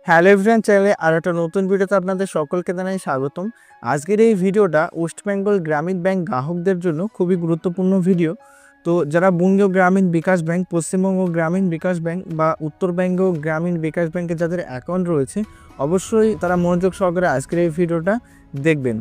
Hello everyone, চ্যানেলে আর একটা নতুন ভিডিওতে আপনাদের সকলকে জানাই স্বাগতম। আজকের এই ভিডিওটা ওয়েস্ট বেঙ্গল গ্রামীণ ব্যাংক গ্রাহকদের জন্য খুবই গুরুত্বপূর্ণ ভিডিও। তো যারা বঙ্গীয় গ্রামীণ বিকাশ ব্যাংক, পশ্চিমবঙ্গ গ্রামীণ বিকাশ ব্যাংক বা উত্তরবঙ্গ গ্রামীণ বিকাশ ব্যাংকে যাদের অ্যাকাউন্ট রয়েছে, অবশ্যই তারা মনোযোগ সহকারে আজকের এই ভিডিওটা দেখবেন।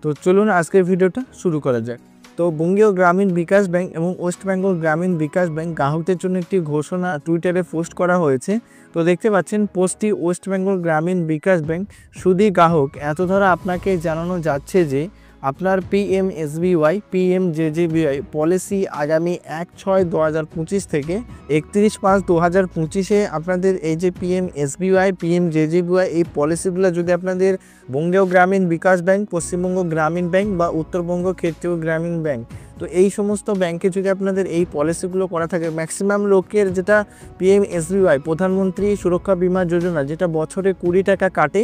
তো চলুন আজকের ভিডিওটা শুরু করা যাক। তো বঙ্গীয় গ্রামীণ বিকাশ ব্যাংক এবং ওয়েস্ট বেঙ্গল গ্রামীণ বিকাশ ব্যাংক গ্রাহকদের জন্য একটি ঘোষণা টুইটারে পোস্ট করা হয়েছে। তো দেখতে পাচ্ছেন পোস্টটি ওয়েস্ট বেঙ্গল গ্রামীণ বিকাশ ব্যাংক সুদী গ্রাহক, এত দ্বারা আপনাকে জানানো যাচ্ছে যে আপনার পিএমএসবিওয়াই পিএমজেজেবিওয়াই পলিসি আগামী 1/6/2025 থেকে 31/5/2025 আপনাদের এই যে পিএমএসবিওয়াই পিএমজেজেবিওয়াই এই পলিসিগুলো যদি আপনাদের বঙ্গীয় গ্রামীণ বিকাশ ব্যাংক, পশ্চিমবঙ্গ গ্রামীণ ব্যাংক বা উত্তরবঙ্গ ক্ষেত্রীয় গ্রামীণ ব্যাংক, তো এই সমস্ত ব্যাংকে যদি আপনাদের এই পলিসিগুলো করা থাকে, ম্যাক্সিমাম লোকের যেটা পিএমএসবিওয়াই প্রধানমন্ত্রী সুরক্ষা বীমা যোজনা, যেটা বছরে 20 টাকা কাটে,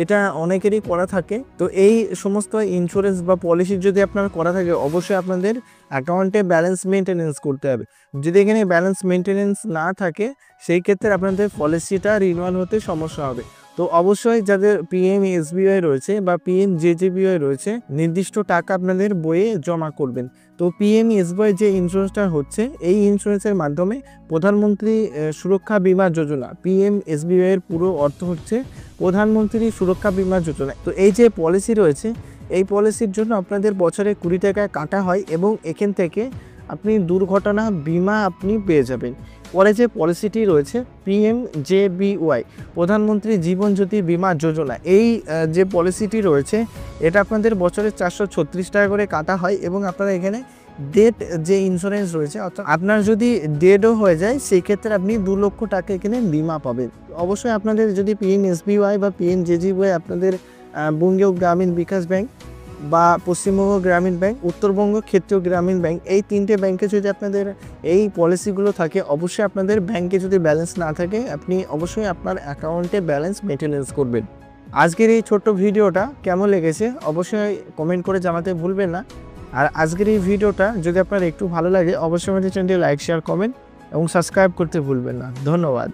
এটা অনেকেরই করা থাকে। তো এই সমস্ত ইন্স্যুরেন্স বা পলিসি যদি আপনার করা থাকে, অবশ্যই আপনাদের অ্যাকাউন্টে ব্যালেন্স মেনটেনেন্স করতে হবে। যদি এখানে ব্যালেন্স মেনটেনেন্স না থাকে, সেই ক্ষেত্রে আপনাদের পলিসিটা রিনিউয়াল হতে সমস্যা হবে। তো অবশ্যই যাদের পিএমএসবিওয়াই রয়েছে বা পিএমজেজেবিওয়াই রয়েছে, নির্দিষ্ট টাকা আপনাদের বইয়ে জমা করবেন। তো পিএমএসবিওয়াই যে ইন্স্যুরেন্সটা হচ্ছে, এই ইন্স্যুরেন্সের মাধ্যমে প্রধানমন্ত্রী সুরক্ষা বীমা যোজনা, পিএমএসবিওয়াই এর পুরো অর্থ হচ্ছে প্রধানমন্ত্রী সুরক্ষা বীমা যোজনা। তো এই যে পলিসি রয়েছে, এই পলিসির জন্য আপনাদের বছরে 20 টাকা কাটা হয় এবং এখান থেকে আপনি দুর্ঘটনা বীমা আপনি পেয়ে যাবেন। পরে যে পলিসিটি রয়েছে পিএমজেবিওয়াই প্রধানমন্ত্রী জীবন জ্যোতি বীমা যোজনা, এই যে পলিসিটি রয়েছে, এটা আপনাদের বছরে 436 টাকা করে কাটা হয় এবং আপনারা এখানে ডেট যে ইন্স্যুরেন্স রয়েছে, অর্থাৎ আপনার যদি ডেডও হয়ে যায়, সেই ক্ষেত্রে আপনি 2 লক্ষ টাকা এখানে বিমা পাবেন। অবশ্যই আপনাদের যদি পিএমএসবিওয়াই বা পিএমজেজেবিওয়াই আপনাদের বঙ্গীয় গ্রামীণ বিকাশ ব্যাংক বা পশ্চিমবঙ্গ গ্রামীণ ব্যাংক, উত্তরবঙ্গ ক্ষেত্রীয় গ্রামীণ ব্যাংক, এই 3টে ব্যাংকে যদি আপনাদের এই পলিসিগুলো থাকে, অবশ্যই আপনাদের ব্যাংকে যদি ব্যালেন্স না থাকে, আপনি অবশ্যই আপনার অ্যাকাউন্টে ব্যালেন্স মেনটেনেন্স করবেন। আজকের এই ছোট্ট ভিডিওটা কেমন লেগেছে অবশ্যই কমেন্ট করে জানাতে ভুলবেন না। আর আজকের এই ভিডিওটা যদি আপনার একটু ভালো লাগে, অবশ্যই আমাদের চ্যানেলটি লাইক, শেয়ার, কমেন্ট এবং সাবস্ক্রাইব করতে ভুলবেন না। ধন্যবাদ।